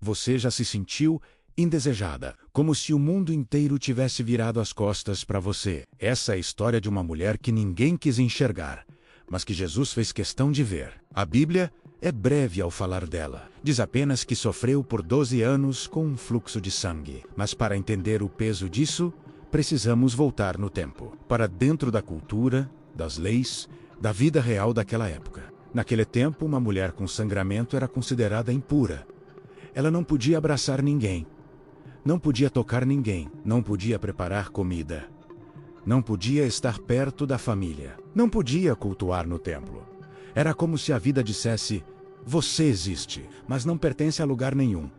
Você já se sentiu indesejada, como se o mundo inteiro tivesse virado as costas para você. Essa é a história de uma mulher que ninguém quis enxergar, mas que Jesus fez questão de ver. A Bíblia é breve ao falar dela. Diz apenas que sofreu por 12 anos com um fluxo de sangue. Mas para entender o peso disso, precisamos voltar no tempo, para dentro da cultura, das leis, da vida real daquela época. Naquele tempo, uma mulher com sangramento era considerada impura. Ela não podia abraçar ninguém, não podia tocar ninguém, não podia preparar comida, não podia estar perto da família, não podia cultuar no templo. Era como se a vida dissesse: você existe, mas não pertence a lugar nenhum.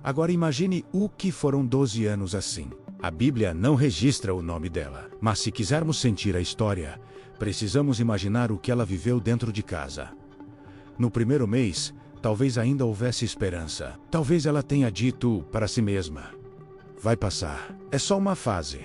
Agora imagine o que foram 12 anos assim. A Bíblia não registra o nome dela, mas se quisermos sentir a história, precisamos imaginar o que ela viveu dentro de casa. No primeiro mês, talvez ainda houvesse esperança. Talvez ela tenha dito para si mesma: vai passar, é só uma fase.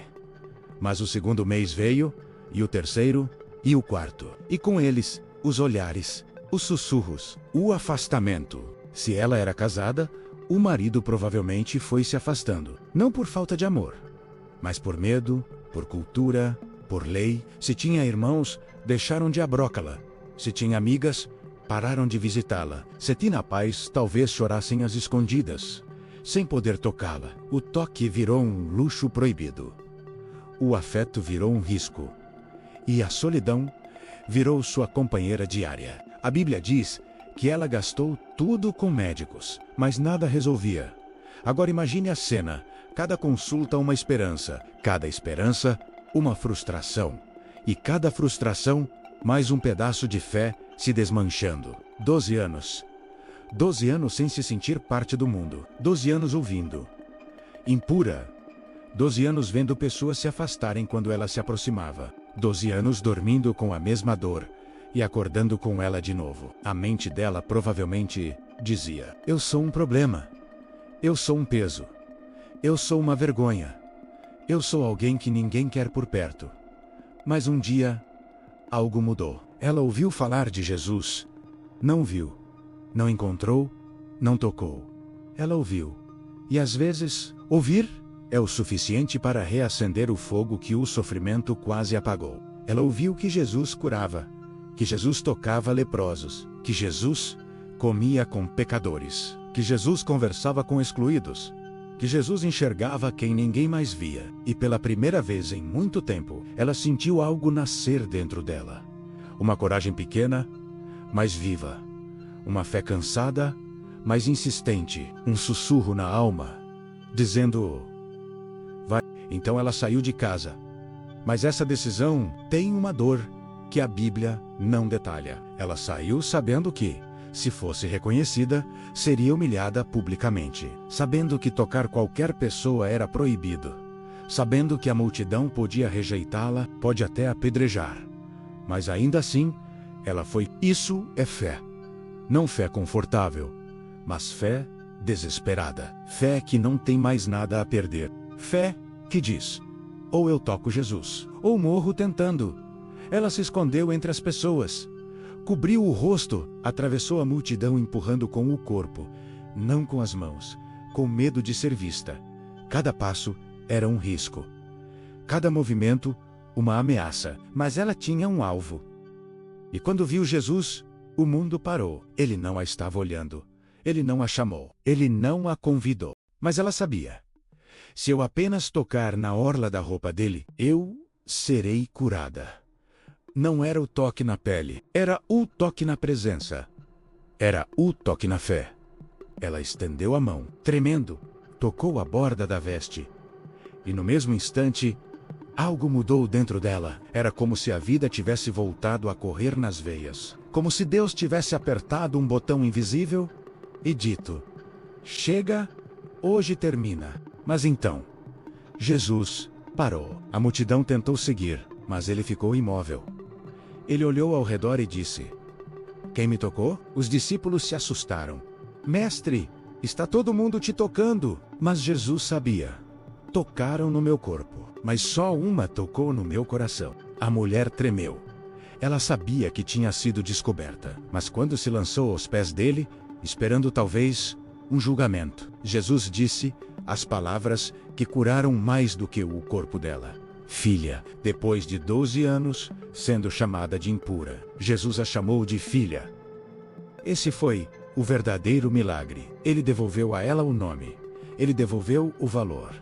Mas o segundo mês veio, e o terceiro, e o quarto. E com eles, os olhares, os sussurros, o afastamento. Se ela era casada, o marido provavelmente foi se afastando. Não por falta de amor, mas por medo, por cultura, por lei. Se tinha irmãos, deixaram de abrocá-la. Se tinha amigas, pararam de visitá-la. Se tinha pais, talvez chorassem às escondidas, sem poder tocá-la. O toque virou um luxo proibido. O afeto virou um risco. E a solidão virou sua companheira diária. A Bíblia diz que ela gastou tudo com médicos, mas nada resolvia. Agora imagine a cena: cada consulta uma esperança, cada esperança uma frustração, e cada frustração mais um pedaço de fé se desmanchando. 12 anos. 12 anos sem se sentir parte do mundo. 12 anos ouvindo. Impura. 12 anos vendo pessoas se afastarem quando ela se aproximava. 12 anos dormindo com a mesma dor e acordando com ela de novo. A mente dela provavelmente dizia: eu sou um problema. Eu sou um peso. Eu sou uma vergonha. Eu sou alguém que ninguém quer por perto. Mas um dia, algo mudou. Ela ouviu falar de Jesus. Não viu. Não encontrou. Não tocou. Ela ouviu. E às vezes, ouvir é o suficiente para reacender o fogo que o sofrimento quase apagou. Ela ouviu que Jesus curava, que Jesus tocava leprosos, que Jesus comia com pecadores, que Jesus conversava com excluídos, que Jesus enxergava quem ninguém mais via. E pela primeira vez em muito tempo, ela sentiu algo nascer dentro dela. Uma coragem pequena, mas viva. Uma fé cansada, mas insistente. Um sussurro na alma, dizendo: vai. Então ela saiu de casa. Mas essa decisão tem uma dor que a Bíblia não detalha. Ela saiu sabendo que, se fosse reconhecida, seria humilhada publicamente. Sabendo que tocar qualquer pessoa era proibido. Sabendo que a multidão podia rejeitá-la, pode até apedrejar. Mas ainda assim, ela foi. Isso é fé. Não fé confortável, mas fé desesperada. Fé que não tem mais nada a perder. Fé que diz: ou eu toco Jesus, ou morro tentando. Ela se escondeu entre as pessoas. Cobriu o rosto, atravessou a multidão empurrando com o corpo, não com as mãos, com medo de ser vista. Cada passo era um risco. Cada movimento, uma ameaça. Mas ela tinha um alvo. E quando viu Jesus, o mundo parou. Ele não a estava olhando. Ele não a chamou. Ele não a convidou. Mas ela sabia: se eu apenas tocar na orla da roupa dele, eu serei curada. Não era o toque na pele, era o toque na presença. Era o toque na fé. Ela estendeu a mão, tremendo, tocou a borda da veste. E no mesmo instante, algo mudou dentro dela. Era como se a vida tivesse voltado a correr nas veias. Como se Deus tivesse apertado um botão invisível e dito: chega, hoje termina. Mas então, Jesus parou. A multidão tentou seguir, mas ele ficou imóvel. Ele olhou ao redor e disse: quem me tocou? Os discípulos se assustaram. Mestre, está todo mundo te tocando. Mas Jesus sabia: tocaram no meu corpo, mas só uma tocou no meu coração. A mulher tremeu. Ela sabia que tinha sido descoberta, mas quando se lançou aos pés dele, esperando talvez um julgamento. Jesus disse as palavras que curaram mais do que o corpo dela. Filha, depois de 12 anos, sendo chamada de impura, Jesus a chamou de filha. Esse foi o verdadeiro milagre. Ele devolveu a ela o nome. Ele devolveu o valor.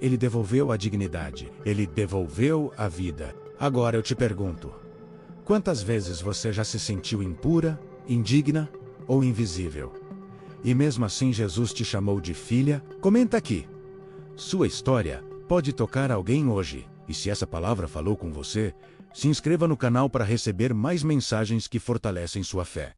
Ele devolveu a dignidade. Ele devolveu a vida. Agora eu te pergunto: quantas vezes você já se sentiu impura, indigna ou invisível? E mesmo assim Jesus te chamou de filha? Comenta aqui. Sua história pode tocar alguém hoje. E se essa palavra falou com você, se inscreva no canal para receber mais mensagens que fortalecem sua fé.